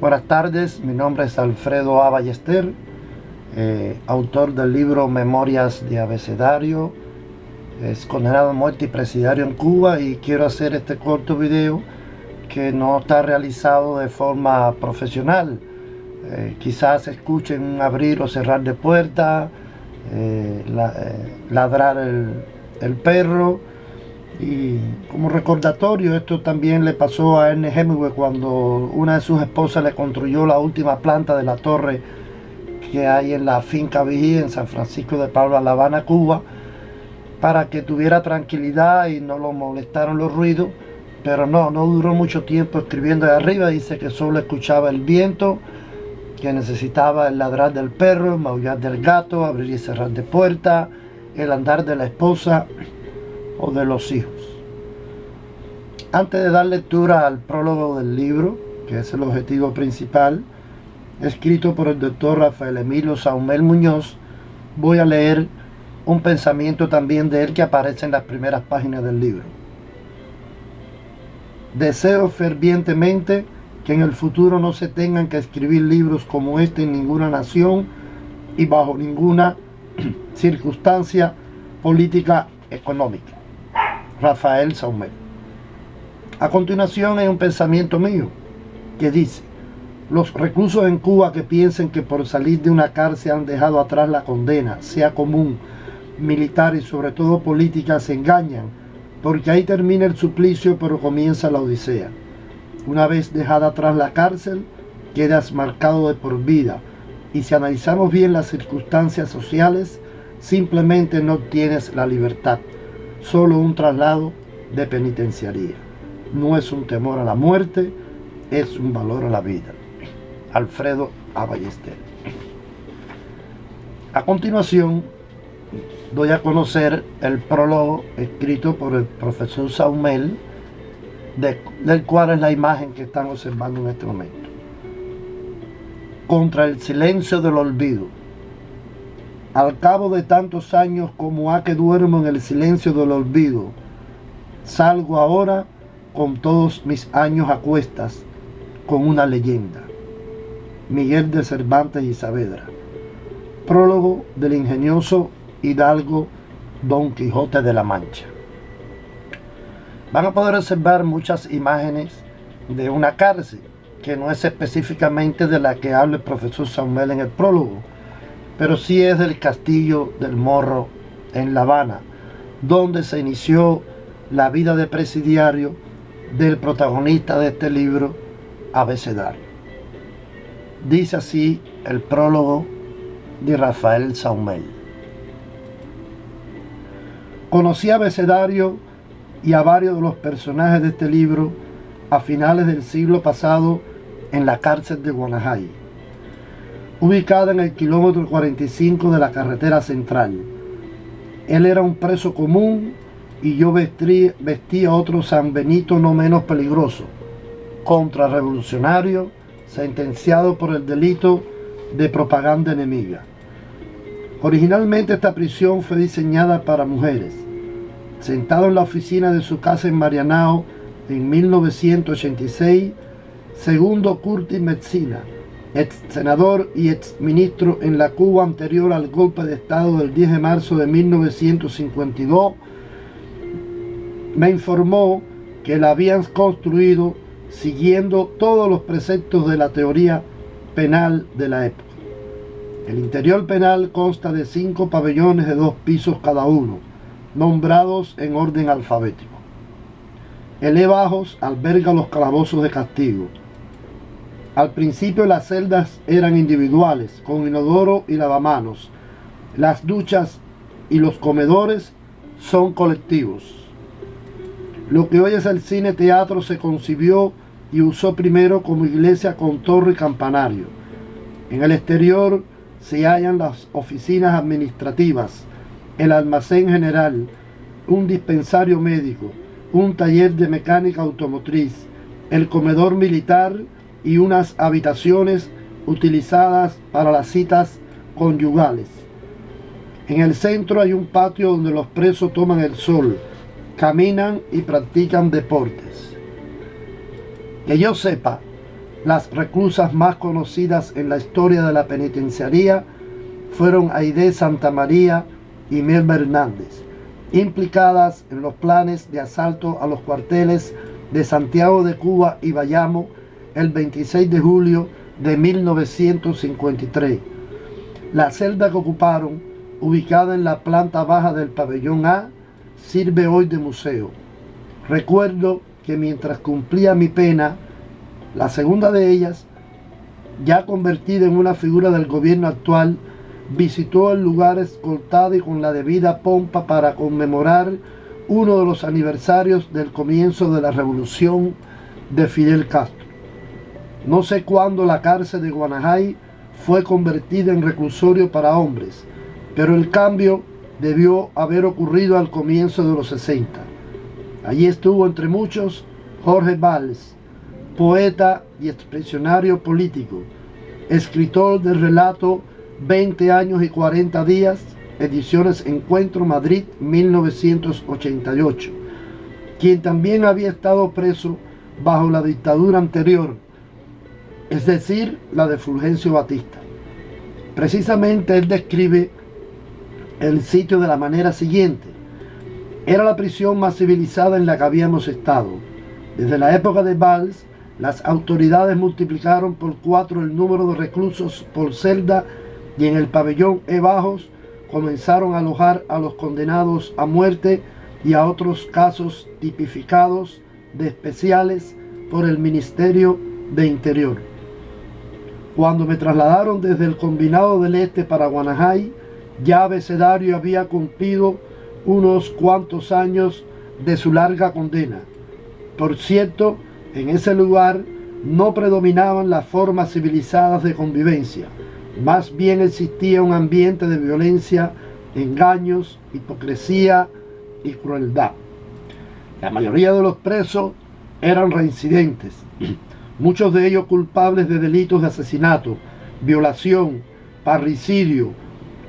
Buenas tardes, mi nombre es Alfredo A. Ballester, autor del libro Memorias de Abecedario, es condenado a muerte y presidiario en Cuba, y quiero hacer este corto video que no está realizado de forma profesional. Quizás escuchen un abrir o cerrar de puerta, ladrar el perro. Y como recordatorio, esto también le pasó a Ernest Hemingway cuando una de sus esposas le construyó la última planta de la torre que hay en la finca Vigía en San Francisco de Paula, La Habana, Cuba, para que tuviera tranquilidad y no lo molestaron los ruidos. Pero no duró mucho tiempo escribiendo de arriba. Dice que solo escuchaba el viento, que necesitaba el ladrar del perro, el maullar del gato, abrir y cerrar de puerta, el andar de la esposa o de los hijos. Antes de dar lectura al prólogo del libro, que es el objetivo principal, escrito por el doctor Rafael Emilio Saumel Muñoz, voy a leer un pensamiento también de él que aparece en las primeras páginas del libro. Deseo fervientemente que en el futuro no se tengan que escribir libros como este en ninguna nación y bajo ninguna circunstancia política económica. Rafael Saumel. A continuación hay un pensamiento mío que dice: los reclusos en Cuba que piensen que por salir de una cárcel han dejado atrás la condena, sea común, militar y sobre todo política, se engañan, porque ahí termina el suplicio pero comienza la odisea. Una vez dejada atrás la cárcel, quedas marcado de por vida, y si analizamos bien las circunstancias sociales, simplemente no tienes la libertad, solo un traslado de penitenciaría. No es un temor a la muerte, es un valor a la vida. Alfredo A. Ballester. A continuación, doy a conocer el prólogo escrito por el profesor Saumel, del cual es la imagen que están observando en este momento. Contra el silencio del olvido. Al cabo de tantos años como ha que duermo en el silencio del olvido, salgo ahora con todos mis años a cuestas con una leyenda. Miguel de Cervantes y Saavedra. Prólogo del ingenioso hidalgo Don Quijote de la Mancha. Van a poder observar muchas imágenes de una cárcel, que no es específicamente de la que habla el profesor Saumel en el prólogo, pero sí es del Castillo del Morro en La Habana, donde se inició la vida de presidiario del protagonista de este libro, Abecedario. Dice así el prólogo de Rafael Saumel. Conocí a Abecedario y a varios de los personajes de este libro a finales del siglo pasado en la cárcel de Guanajay, ubicada en el kilómetro 45 de la carretera central. Él era un preso común y yo vestía otro San Benito no menos peligroso, contrarrevolucionario, sentenciado por el delito de propaganda enemiga. Originalmente esta prisión fue diseñada para mujeres. Sentado en la oficina de su casa en Marianao en 1986, Segundo Curtis Metzina, ex senador y ex ministro en la Cuba anterior al golpe de Estado del 10 de marzo de 1952, me informó que la habían construido siguiendo todos los preceptos de la teoría penal de la época. El interior penal consta de 5 pabellones de 2 pisos cada uno, nombrados en orden alfabético. El E bajos alberga los calabozos de castigo. Al principio las celdas eran individuales, con inodoro y lavamanos. Las duchas y los comedores son colectivos. Lo que hoy es el cine teatro se concibió y usó primero como iglesia con torre y campanario. En el exterior se hallan las oficinas administrativas, el almacén general, un dispensario médico, un taller de mecánica automotriz, el comedor militar y unas habitaciones utilizadas para las citas conyugales. En el centro hay un patio donde los presos toman el sol, caminan y practican deportes. Que yo sepa, Las reclusas más conocidas en la historia de la penitenciaría fueron Aide Santamaría y Melba Hernández, implicadas en los planes de asalto a los cuarteles de Santiago de Cuba y Bayamo el 26 de julio de 1953. La celda que ocuparon, ubicada en la planta baja del pabellón A, sirve hoy de museo. Recuerdo que mientras cumplía mi pena, la segunda de ellas, ya convertida en una figura del gobierno actual, visitó el lugar escoltada y con la debida pompa para conmemorar uno de los aniversarios del comienzo de la revolución de Fidel Castro. No sé cuándo la cárcel de Guanajay fue convertida en reclusorio para hombres, pero el cambio debió haber ocurrido al comienzo de los 60. Allí estuvo entre muchos Jorge Valls, poeta y expresionario político, escritor del relato 20 años y 40 días, ediciones Encuentro Madrid 1988, quien también había estado preso bajo la dictadura anterior, es decir, la de Fulgencio Batista. Precisamente él describe el sitio de la manera siguiente: era la prisión más civilizada en la que habíamos estado. Desde la época de Valls, las autoridades multiplicaron por 4 el número de reclusos por celda y en el pabellón E Bajos comenzaron a alojar a los condenados a muerte y a otros casos tipificados de especiales por el Ministerio de Interior. Cuando me trasladaron desde el Combinado del Este para Guanajay, ya Abecedario había cumplido unos cuantos años de su larga condena. Por cierto, en ese lugar no predominaban las formas civilizadas de convivencia, más bien existía un ambiente de violencia, engaños, hipocresía y crueldad. La mayoría de los presos eran reincidentes, muchos de ellos culpables de delitos de asesinato, violación, parricidio,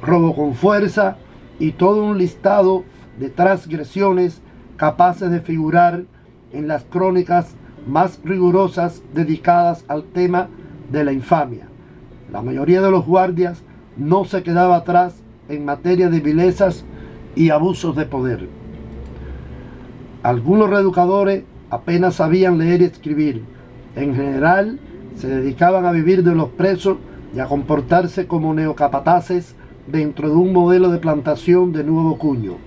robo con fuerza y todo un listado de transgresiones capaces de figurar en las crónicas más rigurosas dedicadas al tema de la infamia. La mayoría de los guardias no se quedaba atrás en materia de vilezas y abusos de poder. Algunos reeducadores apenas sabían leer y escribir. En general, se dedicaban a vivir de los presos y a comportarse como neocapataces dentro de un modelo de plantación de nuevo cuño.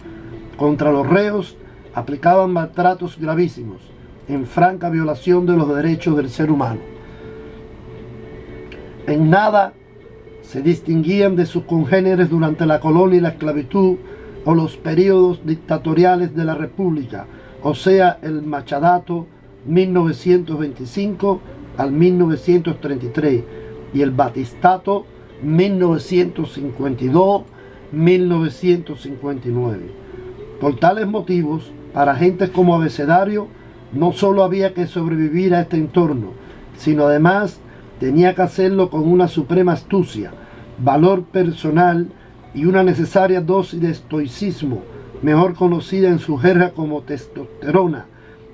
Contra los reos aplicaban maltratos gravísimos, en franca violación de los derechos del ser humano. En nada se distinguían de sus congéneres durante la colonia y la esclavitud o los periodos dictatoriales de la República, o sea, el Machadato 1925 al 1933 y el Batistato 1952-1959. Por tales motivos, para gentes como Abecedario, no solo había que sobrevivir a este entorno, sino además tenía que hacerlo con una suprema astucia, valor personal y una necesaria dosis de estoicismo, mejor conocida en su jerga como testosterona,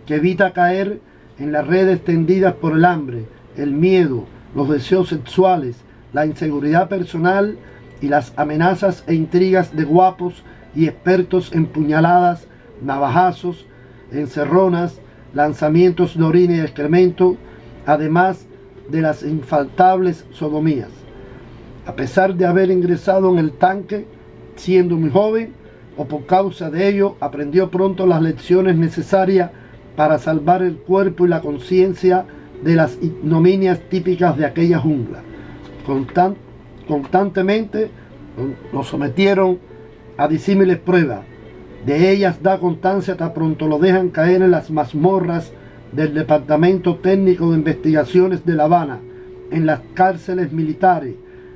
que evita caer en las redes tendidas por el hambre, el miedo, los deseos sexuales, la inseguridad personal y las amenazas e intrigas de guapos y expertos en puñaladas, navajazos, encerronas, lanzamientos de orina y excremento, además de las infaltables sodomías. A pesar de haber ingresado en el tanque siendo muy joven, o por causa de ello, aprendió pronto las lecciones necesarias para salvar el cuerpo y la conciencia de las ignominias típicas de aquella jungla. Constantemente lo sometieron a disímiles pruebas. De ellas da constancia tan pronto lo dejan caer en las mazmorras del Departamento Técnico de Investigaciones de La Habana, en las cárceles militares,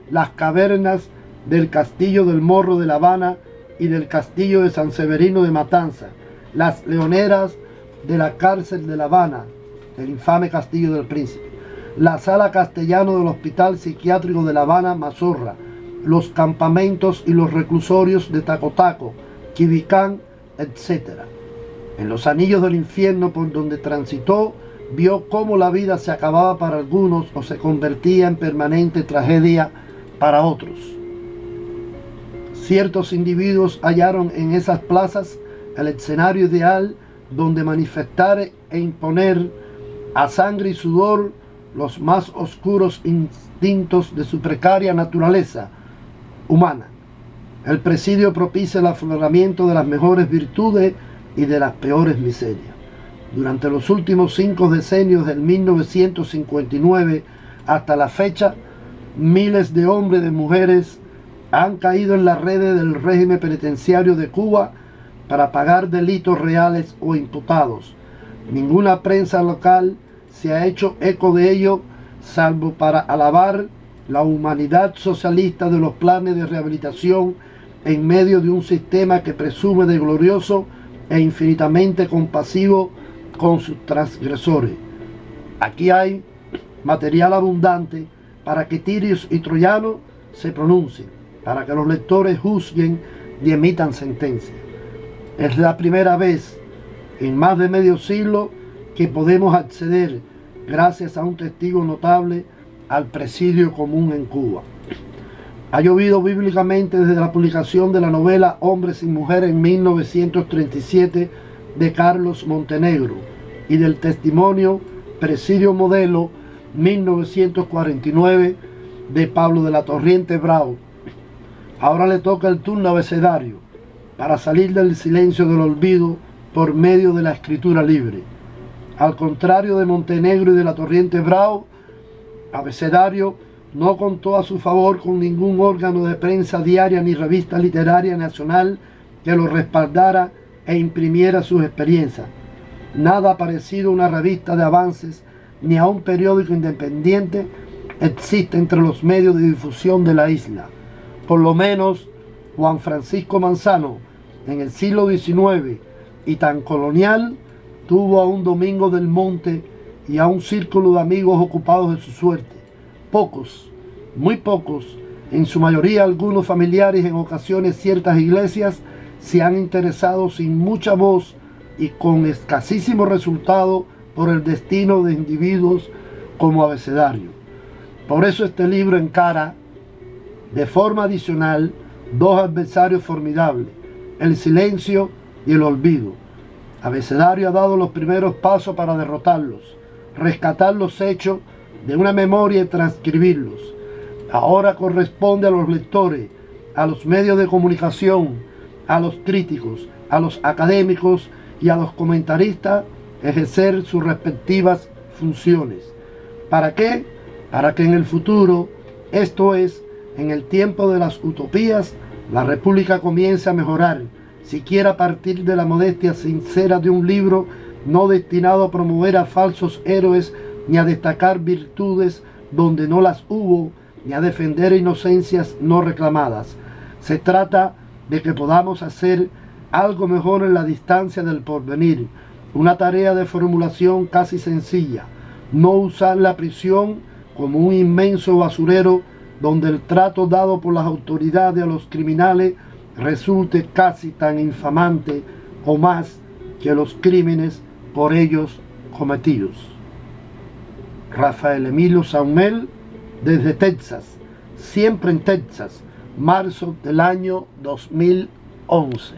las cavernas del Castillo del Morro de La Habana y del Castillo de San Severino de Matanza, las leoneras de la cárcel de La Habana, el infame Castillo del Príncipe, la sala castellano del Hospital Psiquiátrico de La Habana, Mazorra, los campamentos y los reclusorios de Tacotaco, Quibicán, etc. En los anillos del infierno por donde transitó, vio cómo la vida se acababa para algunos o se convertía en permanente tragedia para otros. Ciertos individuos hallaron en esas plazas el escenario ideal donde manifestar e imponer a sangre y sudor los más oscuros instintos de su precaria naturaleza humana. El presidio propicia el afloramiento de las mejores virtudes y de las peores miserias. Durante los últimos 5 decenios del 1959 hasta la fecha, miles de hombres y de mujeres han caído en las redes del régimen penitenciario de Cuba para pagar delitos reales o imputados. Ninguna prensa local se ha hecho eco de ello, salvo para alabar la humanidad socialista de los planes de rehabilitación en medio de un sistema que presume de glorioso e infinitamente compasivo con sus transgresores. Aquí hay material abundante para que tirios y troyanos se pronuncien, para que los lectores juzguen y emitan sentencia. Es la primera vez en más de medio siglo que podemos acceder, gracias a un testigo notable, al presidio común en Cuba. Ha llovido bíblicamente desde la publicación de la novela Hombres y Mujeres en 1937 de Carlos Montenegro y del testimonio Presidio Modelo 1949 de Pablo de la Torriente Bravo. Ahora le toca el turno a Abecedario para salir del silencio del olvido por medio de la escritura libre. Al contrario de Montenegro y de la Torriente Bravo, Abecedario no contó a su favor con ningún órgano de prensa diaria ni revista literaria nacional que lo respaldara e imprimiera sus experiencias. Nada parecido a una revista de avances ni a un periódico independiente existe entre los medios de difusión de la isla. Por lo menos Juan Francisco Manzano, en el siglo XIX y tan colonial, tuvo a un Domingo del Monte y a un círculo de amigos ocupados de su suerte. Pocos, muy pocos, en su mayoría algunos familiares, en ocasiones ciertas iglesias, se han interesado sin mucha voz y con escasísimo resultado por el destino de individuos como Abecedario. Por eso este libro encara, de forma adicional, dos adversarios formidables, el silencio y el olvido. Abecedario ha dado los primeros pasos para derrotarlos, rescatar los hechos de una memoria y transcribirlos. Ahora corresponde a los lectores, a los medios de comunicación, a los críticos, a los académicos y a los comentaristas ejercer sus respectivas funciones. ¿Para qué? Para que en el futuro, esto es, en el tiempo de las utopías, la República comience a mejorar, siquiera a partir de la modestia sincera de un libro no destinado a promover a falsos héroes ni a destacar virtudes donde no las hubo, ni a defender inocencias no reclamadas. Se trata de que podamos hacer algo mejor en la distancia del porvenir, una tarea de formulación casi sencilla, no usar la prisión como un inmenso basurero donde el trato dado por las autoridades a los criminales resulte casi tan infamante o más que los crímenes por ellos cometidos. Rafael Emilio Saumel, desde Texas, siempre en Texas, marzo del año 2011.